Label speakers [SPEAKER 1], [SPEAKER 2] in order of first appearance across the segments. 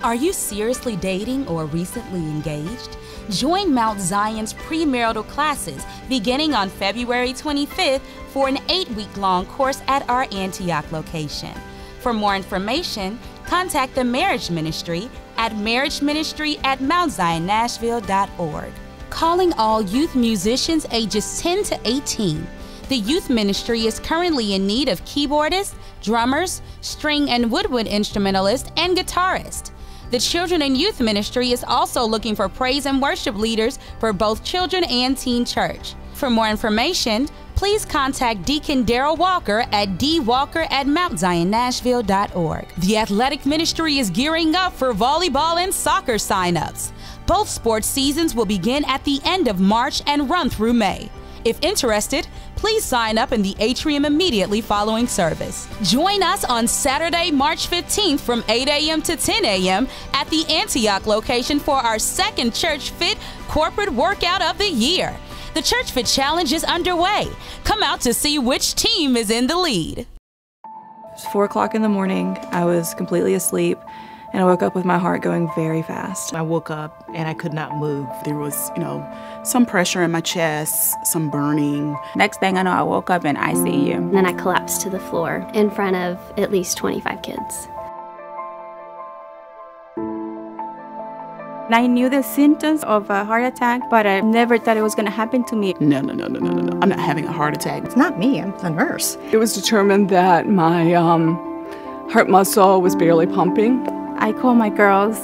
[SPEAKER 1] Are you seriously dating or recently engaged? Join Mount Zion's premarital classes beginning on February 25th for an 8-week-long course at our Antioch location. For more information, contact the Marriage Ministry at marriageministry@mountzionNashville.org. Calling all youth musicians ages 10 to 18. The youth ministry is currently in need of keyboardists, drummers, string and woodwind instrumentalists, and guitarists. The Children and Youth Ministry is also looking for praise and worship leaders for both children and teen church. For more information, please contact Deacon Darrell Walker at dwalker@mountzionNashville.org. The athletic ministry is gearing up for volleyball and soccer signups. Both sports seasons will begin at the end of March and run through May. If interested, please sign up in the atrium immediately following service. Join us on Saturday, March 15th from 8 a.m. to 10 a.m. at the Antioch location for our second Church Fit corporate workout of the year. The Church Fit Challenge is underway. Come out to see which team is in the lead.
[SPEAKER 2] It's 4 o'clock in the morning. I was completely asleep, and I woke up with my heart going very fast.
[SPEAKER 3] I woke up and I could not move. There was, some pressure in my chest, some burning.
[SPEAKER 4] Next thing I know, I woke up in ICU.
[SPEAKER 5] And then I collapsed to the floor in front of at least 25 kids.
[SPEAKER 4] I knew the symptoms of a heart attack, but I never thought it was going to happen to me.
[SPEAKER 3] No. I'm not having a heart attack.
[SPEAKER 6] It's not me, I'm the nurse.
[SPEAKER 2] It was determined that my heart muscle was barely pumping.
[SPEAKER 4] I called my girls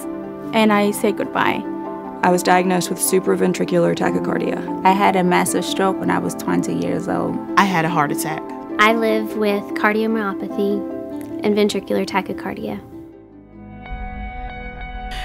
[SPEAKER 4] and I said goodbye.
[SPEAKER 2] I was diagnosed with supraventricular tachycardia.
[SPEAKER 4] I had a massive stroke when I was 20 years old.
[SPEAKER 3] I had a heart attack.
[SPEAKER 5] I live with cardiomyopathy and ventricular tachycardia.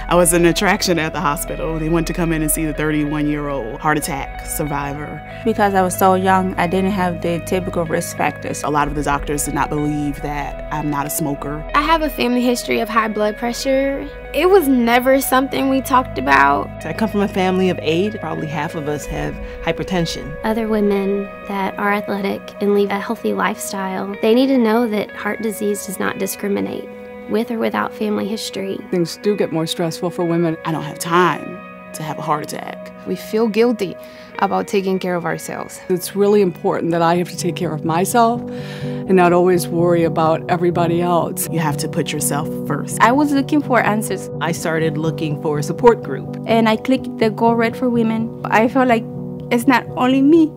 [SPEAKER 3] I was an attraction at the hospital. They wanted to come in and see the 31-year-old heart attack survivor.
[SPEAKER 4] Because I was so young, I didn't have the typical risk factors.
[SPEAKER 3] A lot of the doctors did not believe that I'm not a smoker.
[SPEAKER 7] I have a family history of high blood pressure. It was never something we talked about.
[SPEAKER 8] I come from a family of 8. Probably half of us have hypertension.
[SPEAKER 5] Other women that are athletic and lead a healthy lifestyle, they need to know that heart disease does not discriminate, with or without family history.
[SPEAKER 2] Things do get more stressful for women.
[SPEAKER 3] I don't have time to have a heart attack.
[SPEAKER 7] We feel guilty about taking care of ourselves.
[SPEAKER 2] It's really important that I have to take care of myself and not always worry about everybody else.
[SPEAKER 3] You have to put yourself first.
[SPEAKER 4] I was looking for answers.
[SPEAKER 8] I started looking for a support group.
[SPEAKER 4] And I clicked the Go Red for Women. I felt like it's not only me.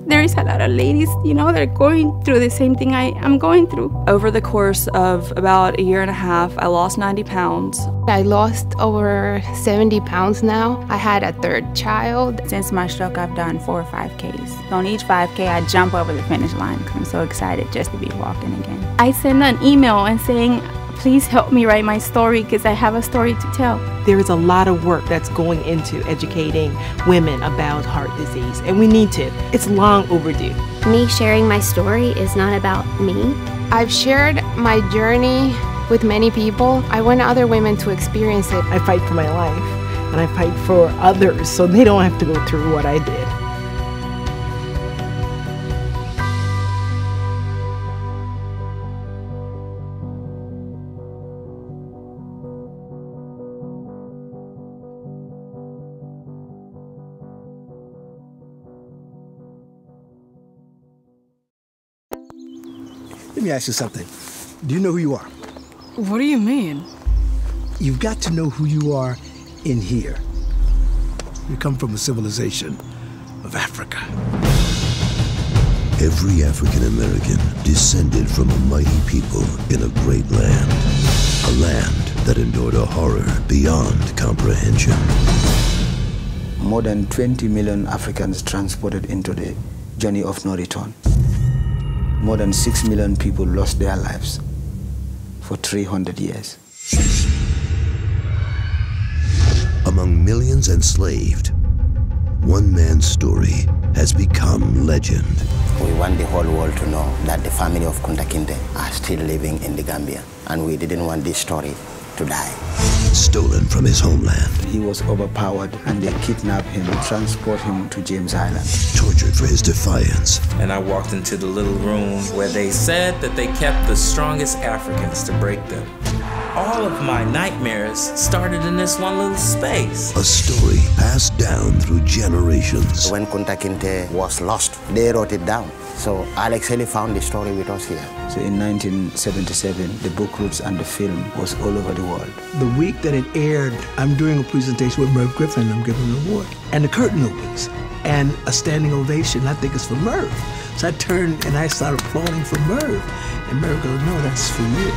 [SPEAKER 4] There is a lot of ladies, that are going through the same thing I'm going through.
[SPEAKER 2] Over the course of about a year and a half, I lost 90 pounds.
[SPEAKER 7] I lost over 70 pounds now. I had a 3rd child.
[SPEAKER 4] Since my stroke, I've done 4 or 5Ks. On each 5K, I jump over the finish line because I'm so excited just to be walking again. I sent an email and saying, please help me write my story because I have a story to tell.
[SPEAKER 8] There is a lot of work that's going into educating women about heart disease, and we need to. It's long overdue.
[SPEAKER 5] Me sharing my story is not about me.
[SPEAKER 7] I've shared my journey with many people. I want other women to experience it.
[SPEAKER 8] I fight for my life, and I fight for others so they don't have to go through what I did.
[SPEAKER 9] Let me ask you something. Do you know who you are?
[SPEAKER 2] What do you mean?
[SPEAKER 9] You've got to know who you are in here. You come from a civilization of Africa.
[SPEAKER 10] Every African American descended from a mighty people in a great land. A land that endured a horror beyond comprehension.
[SPEAKER 11] More than 20 million Africans transported into the journey of no return. More than 6 million people lost their lives for 300 years.
[SPEAKER 10] Among millions enslaved, one man's story has become legend.
[SPEAKER 11] We want the whole world to know that the family of Kunta Kinte are still living in the Gambia, and we didn't want this story to die.
[SPEAKER 10] Stolen from his homeland.
[SPEAKER 11] He was overpowered and they kidnapped him and transport him to James Island.
[SPEAKER 10] Tortured for his defiance.
[SPEAKER 12] And I walked into the little room where they said that they kept the strongest Africans to break them.
[SPEAKER 6] all of my nightmares started in this one little space.
[SPEAKER 10] A story passed down through generations.
[SPEAKER 12] When Kunta Kinte was lost, they wrote it down. So Alex Haley found the story with us here.
[SPEAKER 11] So in 1977, the book Roots and the film was all over the world.
[SPEAKER 9] The week that it aired, I'm doing a presentation with Merv Griffin. I'm giving an award. And the curtain opens, and a standing ovation. I think it's for Merv. So I turned and I started applauding for Merv. And Merv goes, no, that's for you.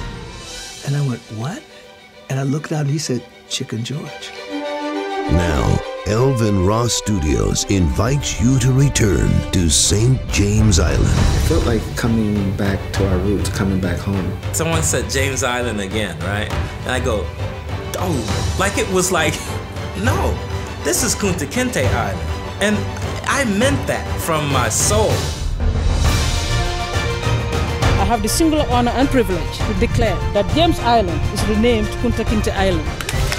[SPEAKER 9] And I went, what? And I looked out and he said, Chicken George.
[SPEAKER 10] Now, Elvin Ross Studios invites you to return to St. James Island.
[SPEAKER 13] It felt like coming back to our roots, coming back home.
[SPEAKER 6] Someone said James Island again, right? And I go, oh, like it was like, no, this is Kunta Kinte Island. And I meant that from my soul.
[SPEAKER 14] I have the singular honor and privilege to declare that James Island is renamed Kunta Kinte Island.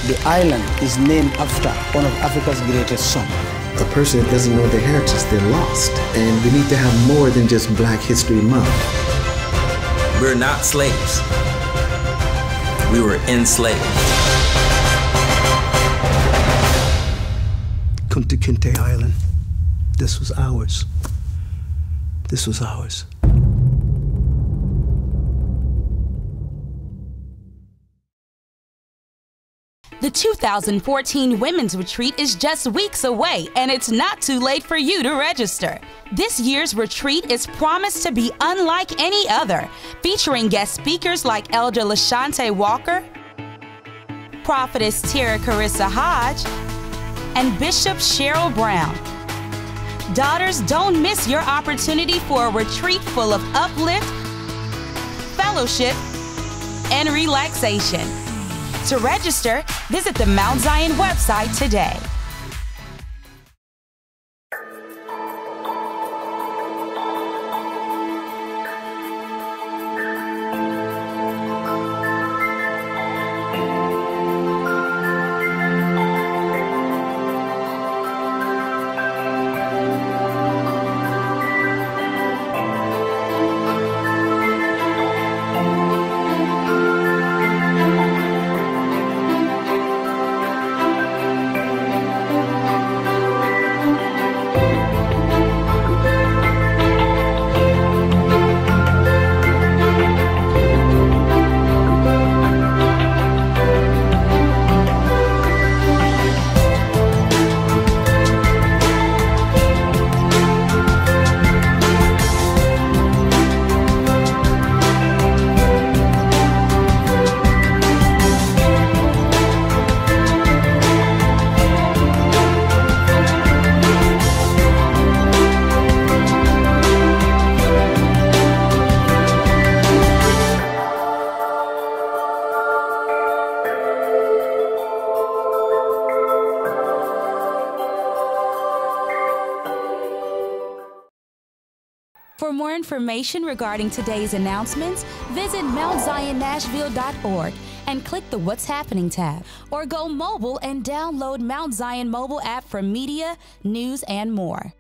[SPEAKER 11] The island is named after one of Africa's greatest sons.
[SPEAKER 13] A person that doesn't know their heritage, they're lost. And we need to have more than just Black History Month.
[SPEAKER 6] We're not slaves. We were enslaved.
[SPEAKER 9] Kunta Kinte Island. This was ours. This was ours.
[SPEAKER 1] The 2014 Women's Retreat is just weeks away, and it's not too late for you to register. This year's retreat is promised to be unlike any other, featuring guest speakers like Elder LaShante Walker, Prophetess Tara Carissa Hodge, and Bishop Cheryl Brown. Daughters, don't miss your opportunity for a retreat full of uplift, fellowship, and relaxation. To register, visit the Mount Zion website today. For more information regarding today's announcements, visit MountZionNashville.org and click the What's Happening tab, or go mobile and download Mount Zion mobile app for media, news, and more.